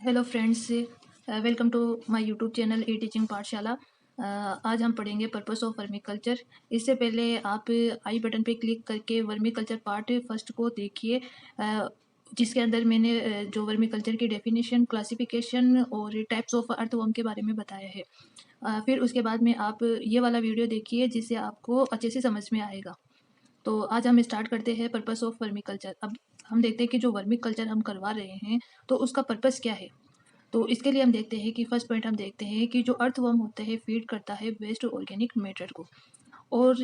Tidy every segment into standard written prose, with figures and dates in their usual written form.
Hello friends, welcome to my YouTube channel e teaching Pathshala. आज हम पढ़ेंगे पर्पस ऑफ वर्मी कल्चर। इससे पहले आप आई बटन पे क्लिक करके वर्मी कल्चर पार्ट फर्स्ट को देखिए, जिसके अंदर मैंने जो वर्मी कल्चर की डेफिनेशन, क्लासिफिकेशन और टाइप्स ऑफ अर्थवर्म के बारे में बताया है। फिर उसके बाद में आप ये वाला वीडियो देखिए जिससे आपको अच्छे से समझ में आएगा। तो आज हम स्टार्ट करते हैं पर्पस ऑफ वर्मी कल्चर। अब हम देखते हैं कि जो वर्मी कल्चर हम करवा रहे हैं तो उसका पर्पस क्या है। तो इसके लिए हम देखते हैं कि फर्स्ट पॉइंट हम देखते हैं कि जो अर्थवर्म होता है फीड करता है वेस्ट ऑर्गेनिक मैटर को और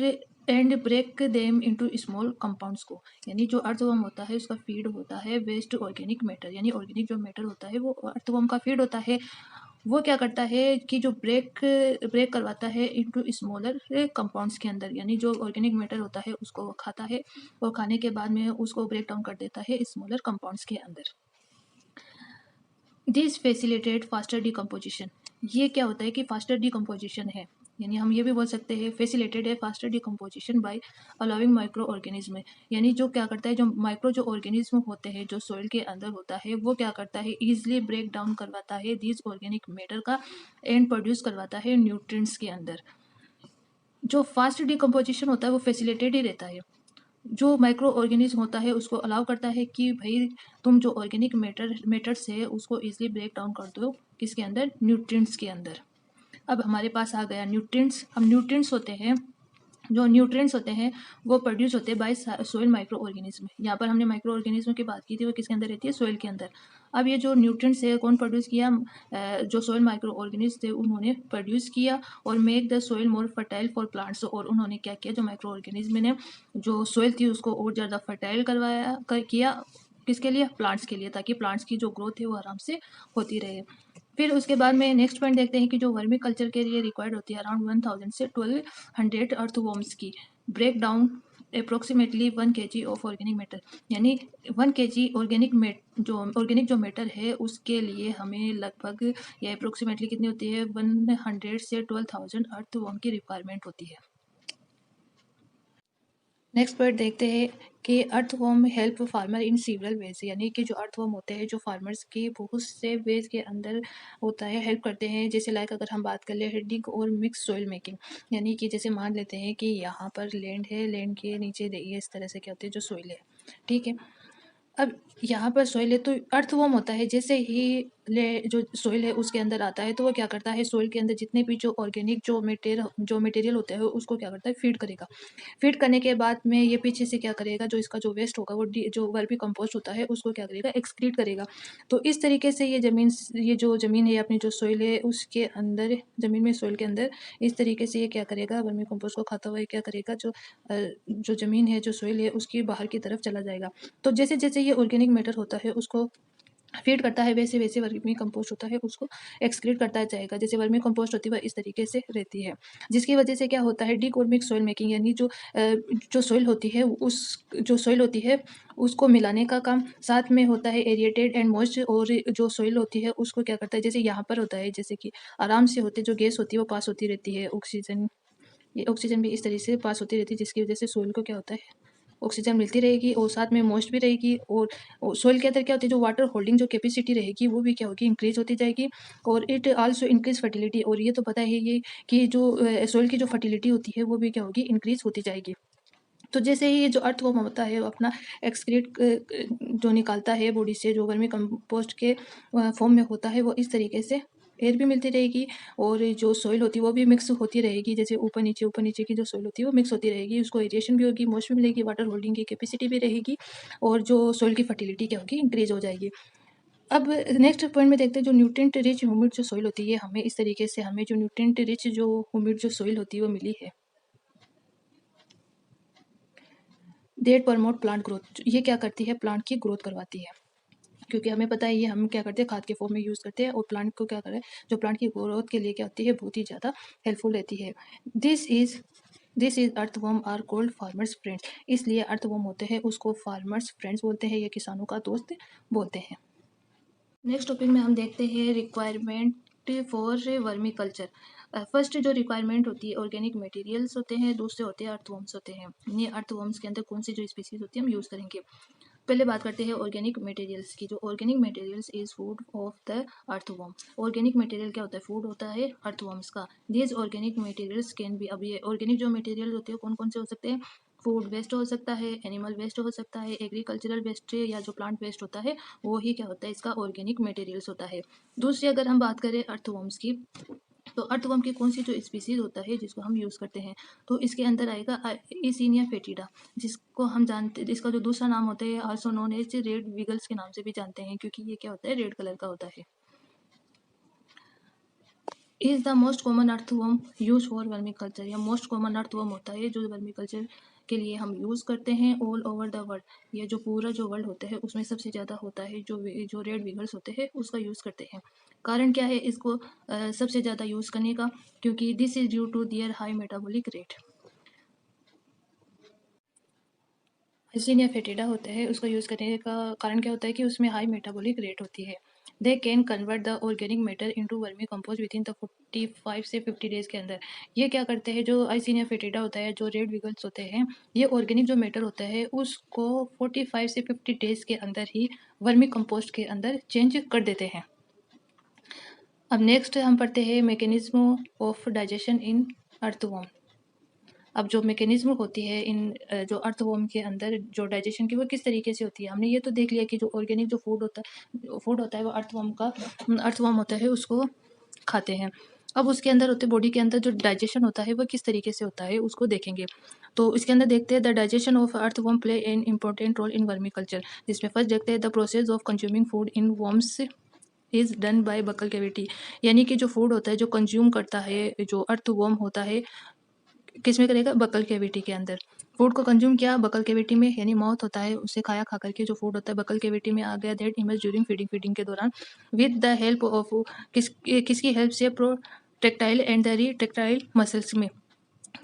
and break them into small compounds को। यानी जो अर्थवर्म होता है उसका फीड होता है वेस्ट ऑर्गेनिक मैटर, यानी ऑर्गेनिक जो मैटर होता है वो अर्थवर्म का फीड होता है। वो क्या करता है कि जो ब्रेक ब्रेक करवाता है इनटू स्मॉलर कंपाउंड्स के अंदर, यानी जो ऑर्गेनिक मैटर होता है उसको वो खाता है और खाने के बाद में उसको ब्रेक डाउन कर देता है स्मॉलर कंपाउंड्स के अंदर। This facilitate faster decomposition. ये क्या होता है कि फास्टर डिकम्पोजिशन है, यानी हम ये भी बोल सकते हैं फैसिलिटेट है faster decomposition bye allowing micro organism. यानी जो क्या करता है, जो माइक्रो जो ऑर्गेनिज्म होते हैं जो सॉइल के अंदर होता है वो क्या करता है ईजिली ब्रेक डाउन करवाता है दिस ऑर्गेनिक मैटर का एंड प्रोड्यूस करवाता है न्यूट्रिएंट्स के अंदर। जो फास्ट डिकम्पोजिशन होता है वो फैसिलिटेट ही रहता है। जो माइक्रो ऑर्गेनिज्म होता है उसको अलाउ करता है कि भाई तुम जो ऑर्गेनिक मैटर्स है उसको इजीली ब्रेक डाउन कर दो किसके अंदर, न्यूट्रिएंट्स के अंदर। अब हमारे पास आ गया न्यूट्रिएंट्स। हम न्यूट्रिएंट्स होते हैं, जो न्यूट्रिएंट्स होते हैं वो प्रोड्यूस होते हैं बाय सोइल माइक्रो ऑर्गेनिज्म। यहाँ पर हमने माइक्रो ऑर्गेनिज्म की बात की थी, वो किसके अंदर रहती है, सोइल के अंदर। अब ये जो न्यूट्रिएंट्स है कौन प्रोड्यूस किया, जो सोइल माइक्रो ऑर्गेनिज्म थे उन्होंने प्रोड्यूस किया और make the soil more fertile for plants. और उन्होंने क्या किया, जो माइक्रो ऑर्गेनिज्म ने जो सोइल थी उसको और ज़्यादा फर्टाइल किया किसके लिए, प्लांट्स के लिए, ताकि प्लांट्स की जो ग्रोथ है वो आराम से होती रहे। फिर उसके बाद में नेक्स्ट पॉइंट देखते हैं कि जो वर्मी कल्चर के लिए रिक्वायर्ड होती है अराउंड 1000 से 1200 अर्थवर्म्स की break down approximately 1 kg of organic matter. यानी 1 kg ऑर्गेनिक जो मैटर है उसके लिए हमें लगभग या अप्रोक्सीमेटली कितनी होती है, 100 से 12,000 अर्थवर्म की रिक्वायरमेंट होती है। नेक्स्ट पॉइंट देखते हैं कि earthworm help farmer in several ways. यानी कि जो अर्थवर्म होते हैं जो फार्मर्स की बहुत से वेज के अंदर होता है, हेल्प करते हैं। जैसे लाइक अगर हम बात कर ले हेडिंग और मिक्स सॉइल मेकिंग, यानी कि जैसे मान लेते हैं कि यहाँ पर लैंड है, लैंड के नीचे देखिए इस तरह से क्या होती है जो सॉइल है, ठीक है। अब यहाँ पर सॉइल है तो अर्थवर्म होता है, जैसे ही जो सॉइल है उसके अंदर आता है तो वो क्या करता है सॉइल के अंदर जितने भी जो ऑर्गेनिक जो मटेरियल होता है उसको क्या करता है फीड करेगा। फीड करने के बाद में ये पीछे से क्या करेगा, जो इसका जो वेस्ट होगा वो जो वर्मी कंपोस्ट होता है उसको क्या करेगा, एक्सक्रीट करेगा। तो इस तरीके से ये जो ज़मीन है अपनी जो सॉइल है उसके अंदर, ज़मीन में सॉइल के अंदर इस तरीके से ये क्या करेगा, वर्मी कंपोस्ट को खाता हुआ क्या करेगा, जो ज़मीन है जो सॉइल है उसकी बाहर की तरफ चला जाएगा। तो जैसे जैसे ये ऑर्गेनिक मैटर होता है उसको फीड करता है वैसे वैसे वर्मी कंपोस्ट होता है उसको एक्सक्रीट करता जाएगा। जैसे वर्मी कंपोस्ट होती है वह इस तरीके से रहती है, जिसकी वजह से क्या होता है डिक और मिक्स सॉइल मेकिंग, यानी जो सॉइल होती है जो सॉइल होती है उसको मिलाने का काम साथ में होता है एरिएटेड एंड मॉइस्ट। और जो सॉइल होती है उसको क्या करता है, जैसे यहाँ पर होता है जैसे कि आराम से होते जो गैस होती है वो पास होती रहती है, ऑक्सीजन, ये ऑक्सीजन भी इस तरीके से पास होती रहती है, जिसकी वजह से सॉइल को क्या होता है ऑक्सीजन मिलती रहेगी और साथ में मॉइस्ट भी रहेगी। और सॉइल के अंदर क्या होती है जो वाटर होल्डिंग जो कैपेसिटी रहेगी वो भी क्या होगी, इंक्रीज होती जाएगी। और इट आल्सो इंक्रीज फर्टिलिटी, और ये तो पता है ये कि जो सॉइल की जो फर्टिलिटी होती है वो भी क्या होगी, इंक्रीज होती जाएगी। तो जैसे ही ये जो अर्थवर्म होता है वो अपना एक्सक्रीट जो निकालता है बॉडी से, जो वर्मी कंपोस्ट के फॉर्म में होता है, वो इस तरीके से एयर भी मिलती रहेगी और जो सॉइल होती है वो भी मिक्स होती रहेगी। जैसे ऊपर नीचे की जो सॉइल होती है वो मिक्स होती रहेगी, उसको एरिएशन भी होगी, मॉइस्ट भी मिलेगी, वाटर होल्डिंग की कैपेसिटी भी रहेगी और जो सॉइल की फर्टिलिटी क्या होगी, इंक्रीज हो जाएगी। अब नेक्स्ट पॉइंट में देखते हैं जो न्यूट्रिएंट रिच ह्यूमिड जो सॉइल होती है, हमें इस तरीके से हमें जो न्यूट्रिएंट रिच जो ह्यूमिड जो सॉइल होती है वो मिली है। डेट प्रमोट प्लांट ग्रोथ, ये क्या करती है, प्लांट की ग्रोथ करवाती है, क्योंकि हमें पता है ये हम क्या करते हैं खाद के फॉर्म में यूज़ करते हैं और प्लांट को क्या करें, जो प्लांट की ग्रोथ के लिए क्या होती है बहुत ही ज़्यादा हेल्पफुल रहती है। This is earthworm are called farmers friends, इसलिए अर्थवर्म होते हैं उसको फार्मर्स फ्रेंड्स बोलते हैं, या किसानों का दोस्त बोलते हैं। नेक्स्ट टॉपिक में हम देखते हैं requirement for vermi culture. First जो रिक्वायरमेंट होती है ऑर्गेनिक मटेरियल्स होते हैं, दूसरे होते हैं अर्थवर्म्स होते हैं। ये अर्थवर्म्स के अंदर कौन सी जो स्पीसीज होती है हम यूज़ करेंगे। पहले बात करते हैं ऑर्गेनिक मटेरियल्स की। जो organic materials is food of the earthworm. Organic material क्या होता है? फूड होता है अर्थवर्म्स का। These organic materials can be, अब ये ऑर्गेनिक जो मटेरियल होते हैं कौन कौन से हो सकते हैं? फूड वेस्ट हो सकता है, एनिमल वेस्ट हो सकता है, एग्रीकल्चरल वेस्ट या जो प्लांट वेस्ट होता है वो ही क्या होता है? इसका ऑर्गेनिक मटेरियल्स होता है। दूसरी अगर हम बात करें अर्थवर्म्स की, तो अर्थवर्म की कौन सी जो स्पीसीज होता है जिसको हम यूज़ करते हैं, तो इसके अंदर आएगा इसिनिया फेटिडा, जिसको हम जानते, जिसका जो दूसरा नाम होता है also known as red wigglers के नाम से भी जानते हैं, क्योंकि ये क्या होता है? रेड कलर का होता है। Is the most common earthworm use for vermi culture, या मोस्ट कॉमन अर्थवर्म होता है जो वर्मी कल्चर के लिए हम यूज़ करते हैं ऑल ओवर द वर्ल्ड। ये जो पूरा जो वर्ल्ड होता है उसमें सबसे ज़्यादा होता है जो रेड विगल्स होते हैं उसका यूज़ करते हैं। कारण क्या है इसको सबसे ज़्यादा यूज़ करने का? क्योंकि this is due to their high metabolic rate. एसिनिया फेटिडा होता है, उसका यूज़ करने का कारण क्या होता है कि उसमें हाई मेटाबॉलिक रेट होती है। They can convert the organic matter into vermi compost with in the 45 से 50 डेज के अंदर। ये क्या करते हैं? जो आइसिनिया फेटिडा होता है, जो रेड विगल्स होते हैं, ये ऑर्गेनिक जो मैटर होता है उसको 45 से 50 डेज के अंदर ही वर्मी कंपोस्ट के अंदर चेंज कर देते हैं। अब नेक्स्ट हम पढ़ते हैं mechanism of digestion in earthworm. अब जो मैकेनिज्म होती है इन जो अर्थवर्म के अंदर जो डाइजेशन की, वो किस तरीके से होती है? हमने ये तो देख लिया कि जो ऑर्गेनिक जो फूड होता है वो अर्थवर्म होता है उसको खाते हैं। अब उसके अंदर होते बॉडी के अंदर जो डाइजेशन होता है वो किस तरीके से होता है उसको देखेंगे। तो इसके अंदर देखते हैं the digestion of earthworm play an important role in vermiculture, जिसमें फर्स्ट देखते हैं the process of consuming food in worms is done by buccal cavity. यानी कि जो फूड होता है जो कंज्यूम करता है जो अर्थवर्म होता है किस में करेगा? बकल कैविटी के अंदर। फूड को कंज्यूम किया बकल कैविटी में, यानी माउथ होता है उसे खाया, खा करके जो फूड होता है बकल कैविटी में आ गया, दैट इमर्ज ड्यूरिंग फीडिंग के दौरान विद द हेल्प ऑफ किसकी हेल्प से? प्रोटेक्टाइल एंड द रिट्रेक्टाइल मसल्स में।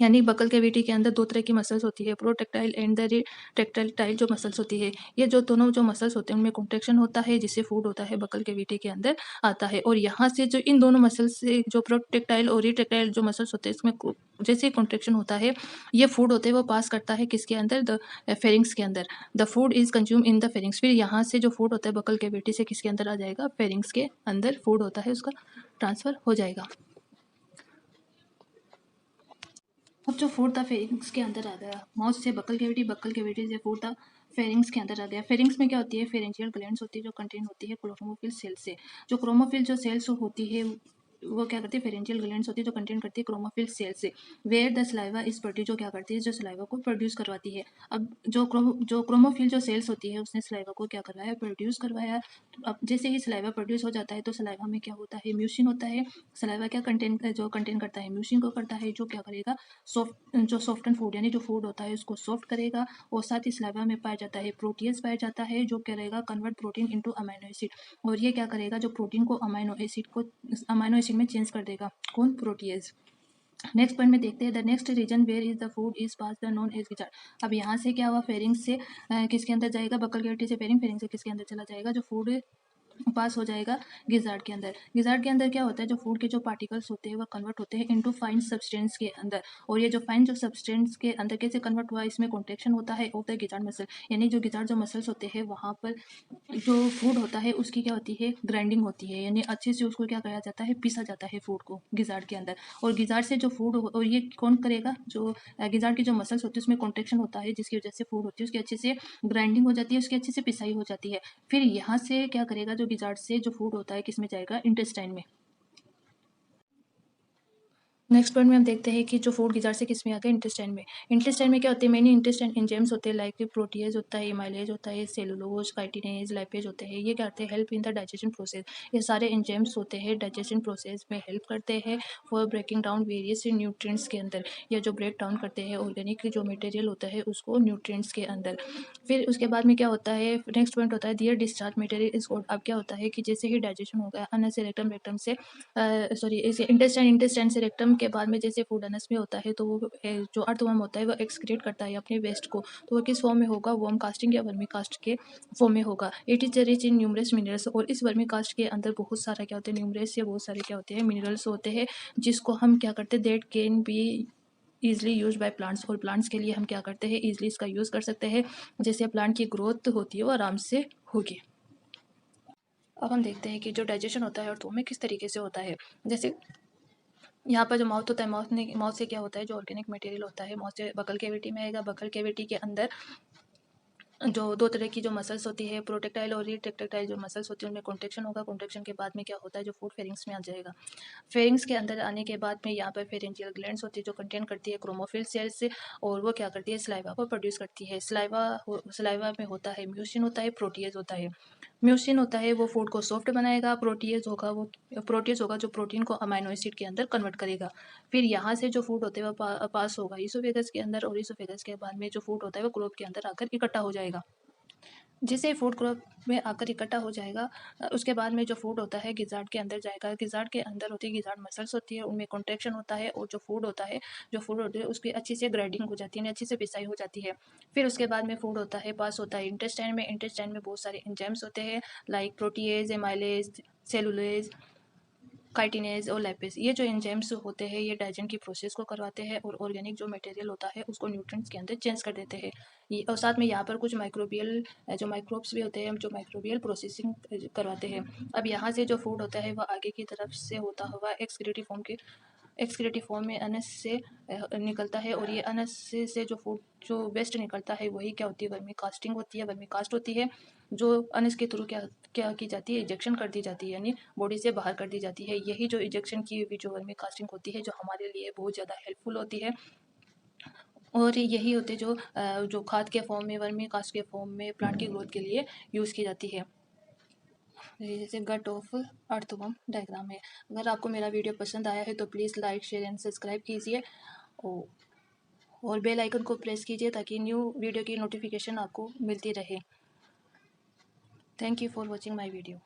यानी बकल कैविटी के अंदर दो तरह की मसल्स होती है, प्रोटेक्टाइल एंड द रिट्रेक्टाइल जो मसल्स होती है। ये जो दोनों जो मसल्स होते हैं उनमें कॉन्ट्रैक्शन होता है जिससे फूड होता है बकल कैविटी के अंदर आता है, और यहाँ से जो इन दोनों मसल्स से जो प्रोटेक्टाइल और रिट्रेक्टाइल जो मसल्स होते हैं इसमें जैसे कॉन्ट्रैक्शन होता है ये फूड होते हैं वो पास करता है किसके अंदर? द फेरिंग्स के अंदर। The food is consume in the pharynx. फिर यहाँ से जो फूड होता है बकल कैविटी से किसके अंदर आ जाएगा? फेरिंग्स के अंदर फूड होता है उसका ट्रांसफर हो जाएगा। अब जो फूड था फेरिंग्स के अंदर आ गया, माउथ से बकल कैविटी से फूड था फेरिंग्स के अंदर आ गया। फेरिंग्स में क्या होती है? फेरेंजियल ग्लैंड्स होती है जो कंटेन होती है क्रोमोफिल सेल से। जो क्रोमोफिल जो सेल्स होती है वो क्या करती है? फेरेंजियल ग्लैंड्स होती है जो कंटेन करती है क्रोमोफिल सेल से। Where the saliva is produce, जो क्या करती है? जो सलाइवा को प्रोड्यूस करवाती है। अब जो क्रोमोफिल जो सेल्स होती है उसने सलाइवा को क्या करवाया? प्रोड्यूस करवाया। अब जैसे ही सलाइवा प्रोड्यूस हो जाता है तो सलाइवा में क्या होता है? म्यूसिन होता है। सलाइवा क्या कंटेन करता है? म्यूसिन को करता है, जो क्या करेगा? सॉफ्टन फूड, यानी जो फूड होता है उसको सॉफ्ट करेगा। और साथ ही सलाइवा में पाया जाता है प्रोटीज पाया जाता है जो करेगा convert protein into amino acid, और ये क्या करेगा? जो प्रोटीन को अमाइनो एसिड में चेंज कर देगा। कौन? प्रोटीज। नेक्स्ट पॉइंट में देखते हैं the next region where is the food is pass the known as gizzard. अब यहाँ से क्या हुआ? फेरिंग से किसके अंदर जाएगा? बकल कैविटी से फेरिंग से किसके अंदर चला जाएगा? जो फूड पास हो जाएगा गिजार्ड के अंदर। गिजार्ड के अंदर क्या होता है? जो फूड के जो पार्टिकल्स होते हैं वो कन्वर्ट होते हैं इनटू फाइन सब्सटेंस के अंदर, और ये जो फाइन जो सब्सटेंस के अंदर कैसे कन्वर्ट हुआ? इसमें कॉन्ट्रेक्शन होता है ऑफ द गिजार्ड मसल, यानी जो गिजार्ड जो मसल्स होते हैं वहाँ पर जो फूड होता है उसकी क्या होती है? ग्राइंडिंग होती है, यानी अच्छे से उसको क्या कराया जाता है? पीसा जाता है फूड को गिजार्ड के अंदर। और गिजार्ड से जो फूड और ये कौन करेगा? जो गिजार्ड की जो मसल्स होती है उसमें कॉन्ट्रेक्शन होता है जिसकी वजह से फूड होती है उसकी अच्छे से ग्राइंडिंग हो जाती है, उसकी अच्छे से पिसाई हो जाती है। फिर यहाँ से क्या करेगा? जो गिजार्ड से जो फूड होता है किस में जाएगा? इंटेस्टाइन में। नेक्स्ट पॉइंट में हम देखते हैं कि जो फूड गिजार से किस में आता है? इंटेस्टाइन में। इंटेस्टाइन में क्या होते हैं? मेनी इंटेस्टाइन एंजाइम्स होते हैं, लाइक प्रोटीज होता है, एमाइलेज होता है, सेलुलोज, काइटिनेज, लाइपेज होते हैं। ये क्या करते हैं? Help in the digestion process. ये सारे एंजाइम्स होते हैं डाइजेशन प्रोसेस में हेल्प करते हैं for breaking down various nutrients के अंदर, या जो ब्रेक डाउन करते हैं ऑर्गेनिक जो मटेरियल होता है उसको न्यूट्रिएंट्स के अंदर। फिर उसके बाद में क्या होता है? नेक्स्ट पॉइंट होता है दियर डिस्चार्ज मटेरियल इज गुड। अब क्या होता है कि जैसे ही डाइजेशन हो गया अनस से रेक्टम, रेक्टम से सॉरी इसे इंटेस्टाइन से रेक्टम के बाद में जैसे फूड अनस में होता है तो वो जो अर्थवर्म होता है वो एक्सक्रीट करता है अपने वेस्ट को, तो वो किस फॉर्म में होगा? वर्म कास्टिंग या वर्मी कास्ट के फॉर्म में होगा। It is rich in numerous minerals, और इस वर्मी कास्ट के अंदर बहुत सारा क्या होते हैं? न्यूमरस या बहुत सारे क्या होते हैं? मिनरल्स होते हैं जिसको हम क्या करते हैं? That can be easily use by plants, और प्लांट्स के लिए हम क्या करते हैं, ईजिली इसका यूज़ कर सकते हैं, जिससे प्लांट की ग्रोथ होती है वो आराम से होगी। अब हम देखते हैं कि जो डाइजेशन होता है अर्थवॉर्म में किस तरीके से होता है। जैसे यहाँ पर जो माउथ होता है, माउथ से क्या होता है, जो ऑर्गेनिक मटेरियल होता है माउथ से बकल कैविटी में आएगा। बकल कैविटी के अंदर जो दो तरह की जो मसल्स होती है, प्रोटेक्टाइल और रिट्रेक्टाइल जो मसल्स होती है, उनमें कॉन्ट्रेक्शन होगा। कॉन्ट्रेक्शन के बाद में क्या होता है, जो फूड फेरिंग्स में आ जाएगा। फेरिंग्स के अंदर आने के बाद में यहाँ पर फेरेंजियल ग्लैंड्स होती है, जो कंटेन करती है क्रोमोफिल सेल्स, और वो क्या करती है, स्लाइवा को प्रोड्यूस करती है। स्लाइवा में होता है म्यूसिन, होता है प्रोटीज होता है। म्यूसिन होता है वो फूड को सॉफ्ट बनाएगा। प्रोटीज होगा जो प्रोटीन को अमाइनो एसिड के अंदर कन्वर्ट करेगा। फिर यहाँ से जो फूड होते हैं वो पास होगा ईसोफेगस के अंदर, और ईसोफेगस के बाद में जो फूड होता है वो क्लोथ के अंदर आकर इकट्ठा हो जाएगा। जिसे फूड क्रॉप में आकर इकट्ठा हो जाएगा, उसके बाद में जो फूड होता है गिजार्ड के अंदर जाएगा। गिजार्ड के अंदर होती है, गिजार्ड मसल्स होती है, उनमें कॉन्ट्रैक्शन होता है, और जो फूड होती है उसकी अच्छी से ग्राइंडिंग हो जाती है, अच्छी से पिसाई हो जाती है। फिर उसके बाद में फूड होता है पास होता है इंटेस्टाइन में। इंटेस्टाइन में बहुत सारे एंजाइम्स होते हैं, like protease, amylase, cellulase, chitinase और लैपेज। ये जो एंजाइम्स होते हैं ये डाइजेशन की प्रोसेस को करवाते हैं, और ऑर्गेनिक जो मटेरियल होता है उसको न्यूट्रिएंट्स के अंदर चेंज कर देते हैं। और साथ में यहाँ पर कुछ माइक्रोबियल जो माइक्रोब्स भी होते हैं, जो माइक्रोबियल प्रोसेसिंग करवाते हैं। अब यहाँ से जो फूड होता है वह आगे की तरफ से होता हुआ एक्सक्रीटिव फॉर्म में अनस से निकलता है, और ये अनस से जो वेस्ट निकलता है वही क्या होती है, वर्मी कास्टिंग होती है, वर्मी कास्ट होती है, जो अनस के थ्रू क्या क्या की जाती है, इजेक्शन कर दी जाती है, यानी बॉडी से बाहर कर दी जाती है। यही जो इजेक्शन की हुई जो वर्मी कास्टिंग होती है, जो हमारे लिए बहुत ज़्यादा हेल्पफुल होती है, और यही होते हैं जो खाद के फॉर्म में, वर्मी कास्ट के फॉर्म में प्लांट की ग्रोथ के लिए यूज़ की जाती है। जैसे गट ऑफ अर्थवर्म डायग्राम है। अगर आपको मेरा वीडियो पसंद आया है तो please like, share and subscribe कीजिए, और बेल आइकन को प्रेस कीजिए ताकि न्यू वीडियो की नोटिफिकेशन आपको मिलती रहे। Thank you for watching my video.